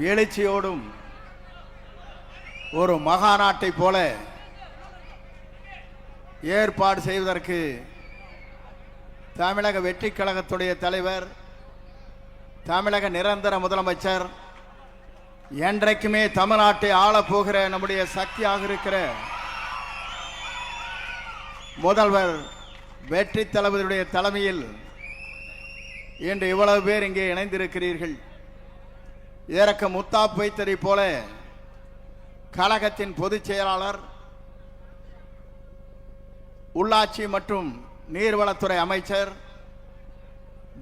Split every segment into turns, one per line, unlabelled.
எழுச்சியோடும் ஒரு மகாநாட்டை போல ஏற்பாடு செய்வதற்கு தமிழக வெற்றி கழகத்துடைய தலைவர், தமிழக நிரந்தர முதலமைச்சர், என்றைக்குமே தமிழ்நாட்டை ஆளப்போகிற நம்முடைய சக்தியாக இருக்கிற முதல்வர் வெற்றி தளபதியுடைய தலைமையில் இன்று இவ்வளவு பேர் இங்கே இணைந்திருக்கிறீர்கள். இதற்கு முத்தாப்பு வைத்ததை போல கழகத்தின் பொதுச் செயலாளர், உள்ளாட்சி மற்றும் நீர்வளத்துறை அமைச்சர்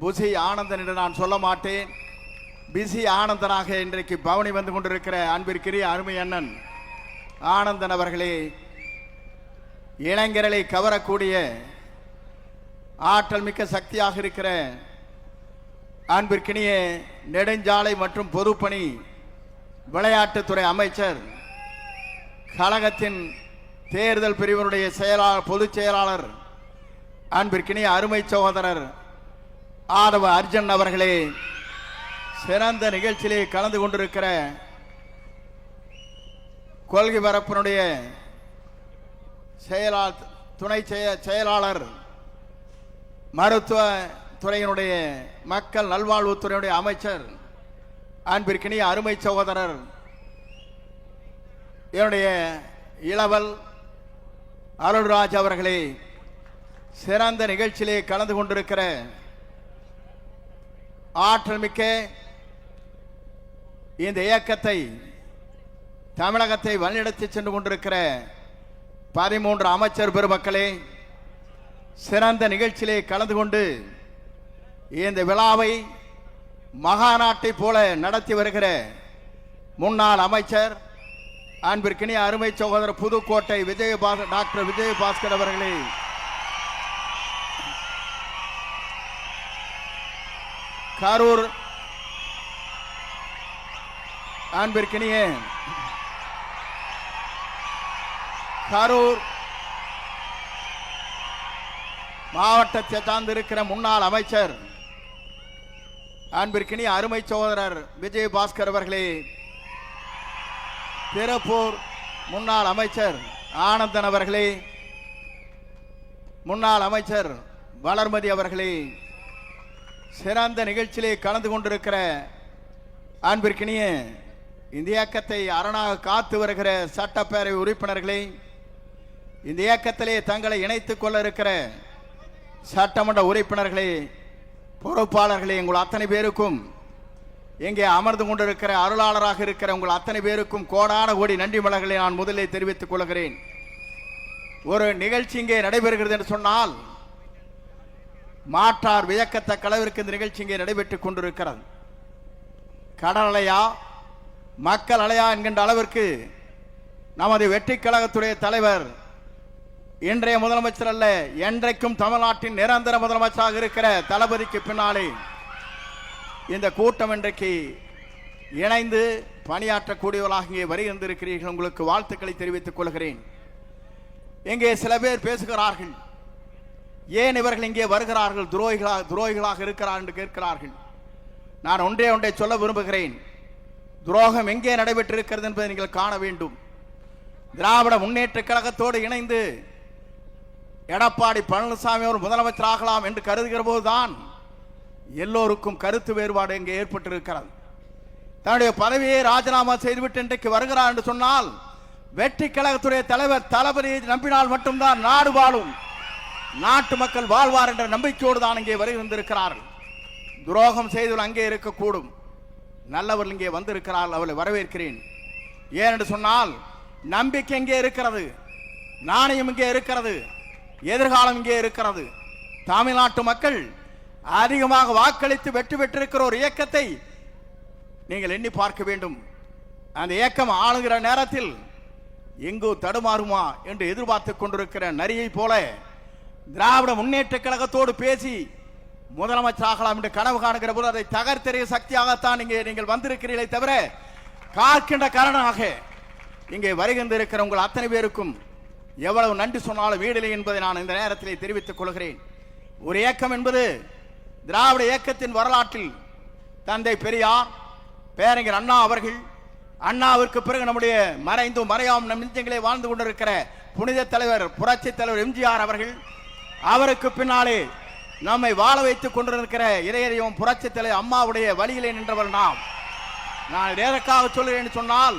புசி ஆனந்தன் என்று நான் சொல்ல மாட்டேன், பிசி ஆனந்தனாக இன்றைக்கு பவனி வந்து கொண்டிருக்கிற அன்பிற்குரிய அருமை அண்ணன் ஆனந்தன் அவர்களே, இளைஞர்களை கவரக்கூடிய ஆற்றல் மிக்க சக்தியாக இருக்கிற அன்பிற்கினிய நெடுஞ்சாலை மற்றும் பொதுப்பணி விளையாட்டுத்துறை அமைச்சர், கழகத்தின் தேர்தல் பிரிவினுடைய பொதுச் செயலாளர் அன்பிற்கினிய அருமை சகோதரர் ஆதவ அர்ஜுன் அவர்களே, சிறந்த நிகழ்ச்சியிலே கலந்து கொண்டிருக்கிற கொள்கை பரப்பினுடைய துணை செயலாளர், மருத்துவ துறையினுடைய மக்கள் நல்வாழ்வுத்துறையினுடைய அமைச்சர் அன்பிற்கினிய அருமை சகோதரர் என்னுடைய இளவல் அருள்ராஜ் அவர்களே, சிறந்த நிகழ்ச்சியிலே கலந்து கொண்டிருக்கிற ஆற்றல் மிக்க இந்த இயக்கத்தை தமிழகத்தை வழிநடத்தி சென்று கொண்டிருக்கிற 13 அமைச்சர் பெருமக்களே, சிறந்த நிகழ்ச்சியிலே கலந்து கொண்டு இந்த விழாவை மகாநாட்டை போல நடத்தி வருகிற முன்னாள் அமைச்சர் அன்பிற்கினிய அருமை சகோதரர் புதுக்கோட்டை டாக்டர் விஜயபாஸ்கர் அவர்களே, கரூர் அன்பிற்கினிய கரூர் மாவட்டத்தை சார்ந்திருக்கிற முன்னாள் அமைச்சர் அன்பிற்கினிய அருமை சகோதரர் விஜயபாஸ்கர் அவர்களே, திருப்பூர் முன்னாள் அமைச்சர் ஆனந்தன் அவர்களே, முன்னாள் அமைச்சர் வளர்மதி அவர்களே, சிறந்த நிகழ்ச்சியிலே கலந்து கொண்டிருக்கிற அன்பிற்கினிய இந்த இயக்கத்தை அரணாக காத்து வருகிற சட்டப்பேரவை உறுப்பினர்களே, இந்த இயக்கத்திலே தங்களை இணைத்துக் கொள்ள இருக்கிற சட்டமன்ற உறுப்பினர்களே, பொறுப்பாளர்களே, உங்கள் அத்தனை பேருக்கும், இங்கே அமர்ந்து கொண்டிருக்கிற அருளாளராக இருக்கிற உங்கள் அத்தனை பேருக்கும் கோடான கோடி நன்றி மலர்களை நான் முதலில் தெரிவித்துக் கொள்கிறேன். ஒரு நிகழ்ச்சி இங்கே நடைபெறுகிறது என்று சொன்னால் மாற்றார் வியக்கத்தக்க அளவிற்கு இந்த நிகழ்ச்சி இங்கே நடைபெற்றுக் கொண்டிருக்கிறது. கடல் அலையா மக்கள் அலையா என்கின்ற அளவிற்கு நமது வெற்றி கழகத்துடைய தலைவர், இன்றைய முதலமைச்சர் அல்ல, என்றைக்கும் தமிழ்நாட்டின் நிரந்தர முதலமைச்சராக இருக்கிற தளபதிக்கு பின்னாலே இந்த கூட்டம் இன்றைக்கு இணைந்து பணியாற்றக்கூடியவர்களாக இங்கே வருகின்றிருக்கிறீர்கள். உங்களுக்கு வாழ்த்துக்களை தெரிவித்துக் கொள்கிறேன். இங்கே சில பேர் பேசுகிறார்கள், ஏன் இவர்கள் இங்கே வருகிறார்கள், துரோகிகளாக இருக்கிறார் என்று கேட்கிறார்கள். நான் ஒன்றை சொல்ல விரும்புகிறேன். துரோகம் எங்கே நடைபெற்றிருக்கிறது என்பதை நீங்கள் காண வேண்டும். திராவிட முன்னேற்ற கழகத்தோடு இணைந்து எடப்பாடி பழனிசாமி அவர் முதலமைச்சராகலாம் என்று கருதுகிற போதுதான் எல்லோருக்கும் கருத்து வேறுபாடு இங்கே ஏற்பட்டிருக்கிறது. தன்னுடைய பதவியை ராஜினாமா செய்துவிட்டு இன்றைக்கு வருகிறார் என்று சொன்னால் வெற்றி கழகத்துடைய தலைவர் தளபதியை நம்பினால் மட்டும்தான் நாடு வாழும், நாட்டு மக்கள் வாழ்வார் என்ற நம்பிக்கையோடு தான் இங்கே வருகின்றிருக்கிறார்கள். துரோகம் செய்தவர்கள் அங்கே இருக்கக்கூடும், நல்லவர்கள் இங்கே வந்திருக்கிறார்கள், அவளை வரவேற்கிறேன். ஏனென்று சொன்னால் நம்பிக்கை இங்கே இருக்கிறது, நாணயம் இங்கே இருக்கிறது, எதிர்காலம் இங்கே இருக்கிறது. தமிழ்நாட்டு மக்கள் அதிகமாக வாக்களித்து வெற்றி பெற்றிருக்கிற ஒரு இயக்கத்தை நீங்கள் எண்ணி பார்க்க வேண்டும். அந்த இயக்கம் ஆளுகிற நேரத்தில் எங்கோ தடுமாறுமா என்று எதிர்பார்த்து கொண்டிருக்கிற நரியை போல திராவிட முன்னேற்ற கழகத்தோடு பேசி முதலமைச்சராகலாம் என்று கனவு காணுகிற போது அதை தகர்த்தெறிய சக்தியாகத்தான் இங்கே நீங்கள் வந்திருக்கிறீர்களே தவிர காக்கின்ற காரணமாக இங்கே வருகின்றிருக்கிற உங்கள் அத்தனை பேருக்கும் எவ்வளவு நன்றி சொன்னாலும் வீடில்லை என்பதை நான் இந்த நேரத்திலே தெரிவித்துக் கொள்கிறேன். ஒரு இயக்கம் என்பது திராவிட இயக்கத்தின் வரலாற்றில் தந்தை பெரியார், பேரறிஞர் அண்ணா அவர்கள், அண்ணாவிற்கு பிறகு நம்முடைய மறைந்து மறையாம் நம் நெஞ்சங்களே வாழ்ந்து கொண்டிருக்கிற புனித தலைவர் புரட்சி தலைவர் எம்ஜிஆர் அவர்கள், அவருக்கு பின்னாலே நம்மை வாழ வைத்துக் கொண்டிருக்கிற இறையறியும் புரட்சி தலைவர் அம்மாவுடைய வழியிலே நின்றவர் நாம். நான் எதற்காக சொல்கிறேன் சொன்னால்,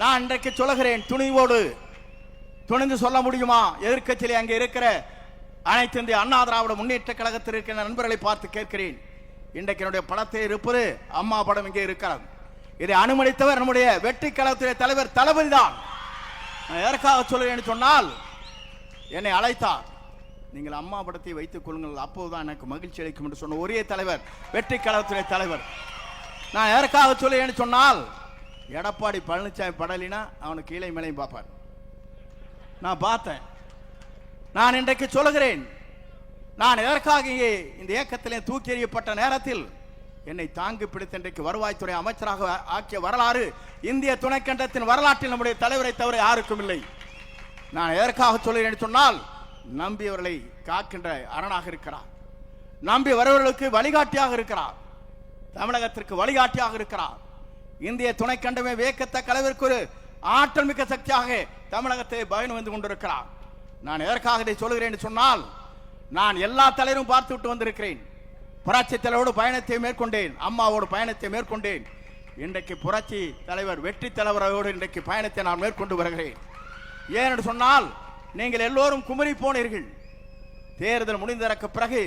நான் இன்றைக்கு சொல்லுகிறேன், துணிவோடு துணிந்து சொல்ல முடியுமா? எதிர்க்கட்சியிலே அங்கே இருக்கிற அனைத்து இந்திய அண்ணா திராவிட முன்னேற்ற கழகத்தில் இருக்கிற நண்பர்களை பார்த்து கேட்கிறேன். இன்றைக்கு என்னுடைய படத்தை இருப்பது அம்மா படம் இங்கே இருக்கிறது. இதை அனுமதித்தவர் நம்முடைய வெற்றி கழகத்துடைய தலைவர் தளபதி தான். எதற்காக சொல்லுகிறேன் சொன்னால், என்னை அழைத்தார், நீங்கள் அம்மா படத்தை வைத்துக் கொள்ளுங்கள், அப்போதுதான் எனக்கு மகிழ்ச்சி அளிக்கும் என்று சொன்ன ஒரே தலைவர் வெற்றி கழகத்துடைய தலைவர். நான் எதற்காக சொல்லுகிறேன் சொன்னால், எடப்பாடி பழனிசாமி படலினா அவனுக்கு கீழே மேலையும் பார்ப்பார். நான் பார்த்தேன். நான் இன்றைக்கு சொல்லுகிறேன், நான் எதற்காக இந்த இயக்கத்திலே தூக்கி எறியப்பட்ட நேரத்தில் என்னை தாங்கி பிடித்த இன்றைக்கு வருவாய்த்துறை அமைச்சராக ஆக்கிய வரலாறு இந்திய துணைக்கண்டத்தின் வரலாற்றில் நம்முடைய தலைவரை தவிர யாருக்கும் இல்லை. நான் எதற்காக சொல்லுகிறேன் சொன்னால், நம்பியவர்களை காக்கின்ற அரணாக இருக்கிறார், நம்பி வருவர்களுக்கு வழிகாட்டியாக இருக்கிறார், தமிழகத்திற்கு வழிகாட்டியாக இருக்கிறார். இந்திய துணைக்கண்டமே வியக்கத்தக்க அளவிற்கு ஒரு ஆற்றல் மிக்க சக்தியாக தமிழகத்தை பயணம் வந்து கொண்டிருக்கிறார். நான் எதற்காக இதை சொல்லுகிறேன் சொன்னால், நான் எல்லா தலைவரும் பார்த்து விட்டு வந்திருக்கிறேன். புரட்சி தலைவரோடு பயணத்தை மேற்கொண்டேன், அம்மாவோடு பயணத்தை மேற்கொண்டேன். இன்றைக்கு புரட்சி தலைவர் வெற்றி தலைவரோடு இன்றைக்கு பயணத்தை நான் மேற்கொண்டு வருகிறேன். ஏனென்று சொன்னால், நீங்கள் எல்லோரும் குமரி போனீர்கள். தேர்தல் முடிந்ததற்கு பிறகு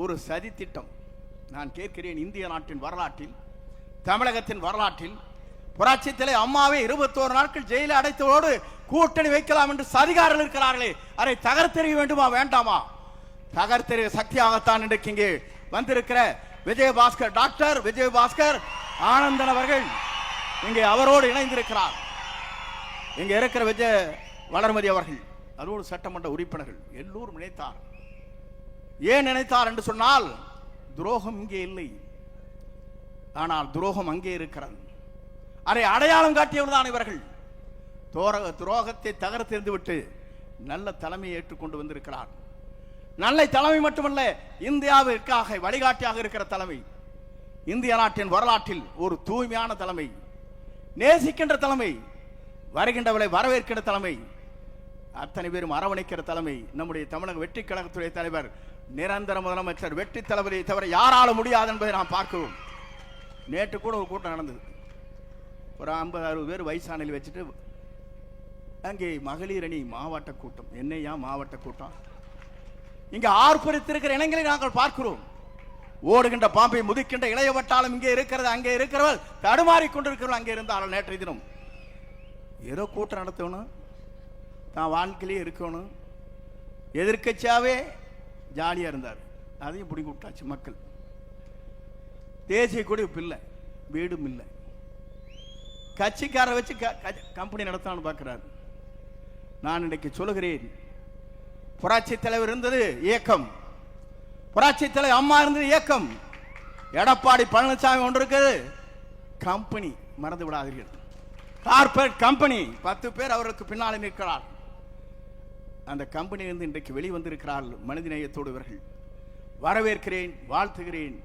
ஒரு சதி திட்டம். நான் கேட்கிறேன், இந்திய நாட்டின் வரலாற்றில், தமிழகத்தின் வரலாற்றில் புரட்சி தலைவர் அம்மாவை 21 நாட்கள் ஜெயிலில் அடைத்ததோடு கூட்டணி வைக்கலாம் என்று சதிகாரர்கள் இருக்கிறார்களே, அதை தகர்த்தெறிய வேண்டுமா வேண்டாமா? தகர்த்தெறிய சக்தியாகத்தான் இன்றைக்கு இங்கே வந்திருக்கிற விஜயபாஸ்கர், டாக்டர் விஜயபாஸ்கர் ஆனந்தன் அவர்கள் இங்கே அவரோடு இணைந்திருக்கிறார். இங்கே இருக்கிற விஜய வளர்மதி அவர்கள், அதோடு சட்டமன்ற உறுப்பினர்கள் எல்லோரும் நினைத்தார். ஏன் நினைத்தார் என்று சொன்னால், துரோகம் இங்கே இல்லை, ஆனால் துரோகம் அங்கே இருக்கிறது. அதை அடையாளம் காட்டியவர் தான் இவர்கள். துரோகத்தை தகர்த்தெறிந்து விட்டு நல்ல தலைமையை ஏற்றுக்கொண்டு வந்திருக்கிறார். நல்ல தலைமை மட்டுமல்ல, இந்தியாவிற்காக வழிகாட்டியாக இருக்கிற தலைமை, இந்திய நாட்டின் வரலாற்றில் ஒரு தூய்மையான தலைமை, நேசிக்கின்ற தலைமை, வருகின்றவரை வரவேற்கின்ற தலைமை, அத்தனை பேரும் அரவணைக்கிற தலைமை நம்முடைய தமிழக வெற்றி கழகத்துடைய தலைவர் நிரந்தர முதலமைச்சர் வெற்றி தளபதியை தவிர யாராலும் முடியாது என்பதை நாம் பார்க்கிறோம். நேற்று கூட ஒரு கூட்டம் நடந்தது. ஒரு 50-60 பேர் வயசானில் வச்சுட்டு அங்கே மகளிர் அணி மாவட்ட கூட்டம். என்னையா மாவட்ட கூட்டம்? இங்கே ஆர்ப்பரித்திருக்கிற இளைஞர்களை நாங்கள் பார்க்கிறோம். ஓடுகின்ற பாம்பை முதிக்கின்ற இளையவட்டாலும் இங்கே இருக்கிறது, அங்கே இருக்கிறவர்கள் தடுமாறி கொண்டிருக்கிறவர்கள் அங்கே இருந்தால் நேற்றைய தினம் ஏதோ கூட்டம் நடத்தணும், தான் வாழ்க்கையிலே இருக்கணும், எதிர்க்கட்சியாவே ஜாலியாக இருந்தார். அதையும் பிடிங்கி விட்டாச்சு மக்கள். தேசிய கொடி இல்லை, வீடும் இல்லை, கட்சிக்காரரை வச்சு கம்பெனி நடத்தான்னு பார்க்கிறார். நான் இன்றைக்கு சொல்லுகிறேன், புரட்சி தலைவர் இருந்தது இயக்கம், புரட்சி தலைவர் அம்மா இருந்தது இயக்கம், எடப்பாடி பழனிசாமி ஒன்று இருக்குது கம்பெனி. மறந்து விடாதீர்கள், கார்பரேட் கம்பெனி. 10 பேர் அவருக்கு பின்னாலே நிற்கிறார். அந்த கம்பெனியிலிருந்து இன்றைக்கு வெளிவந்திருக்கிறார்கள் மனிதநேயத்தோடு இவர்கள். வரவேற்கிறேன், வாழ்த்துகிறேன்.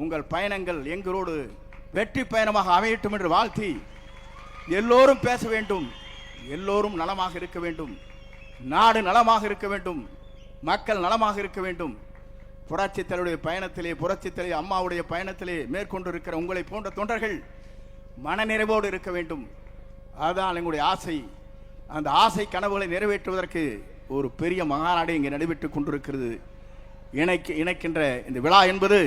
உங்கள் பயணங்கள் எங்களோடு வெற்றி பயணமாக அமையட்டும் என்று வாழ்த்தி, எல்லோரும் பேச வேண்டும், எல்லோரும் நலமாக இருக்க வேண்டும், நாடு நலமாக இருக்க வேண்டும், மக்கள் நலமாக இருக்க வேண்டும். புரட்சி தலைவருடைய பயணத்திலே, புரட்சி தலைவர் அம்மாவுடைய பயணத்திலே மேற்கொண்டிருக்கிற உங்களை போன்ற தொண்டர்கள் மனநிறைவோடு இருக்க வேண்டும். அதுதான் எங்களுடைய ஆசை. அந்த ஆசை கனவுகளை நிறைவேற்றுவதற்கு ஒரு பெரிய மகாநாடு இங்கே நடைபெற்றுக் கொண்டிருக்கிறது. இணைக்கின்ற இந்த விழா என்பது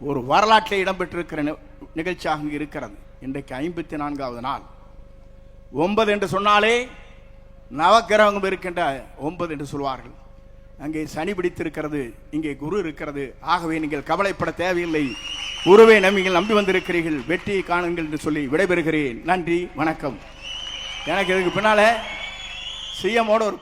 ஒரு வரலாற்றில் இடம்பெற்றிருக்கிற நிகழ்ச்சியாக இங்கே இருக்கிறது. இன்றைக்கு 54வது நாள். 9 என்று சொன்னாலே நவக்கிரகம் இருக்கின்ற 9 என்று சொல்வார்கள். அங்கே சனி பிடித்திருக்கிறது, இங்கே குரு இருக்கிறது. ஆகவே நீங்கள் கவலைப்பட தேவையில்லை, குருவை நீங்கள் நம்பி வந்திருக்கிறீர்கள், வெற்றியை காணுங்கள் என்று சொல்லி விடைபெறுகிறேன். நன்றி, வணக்கம். எனக்கு இதுக்கு பின்னால சிஎம்மோட ஒரு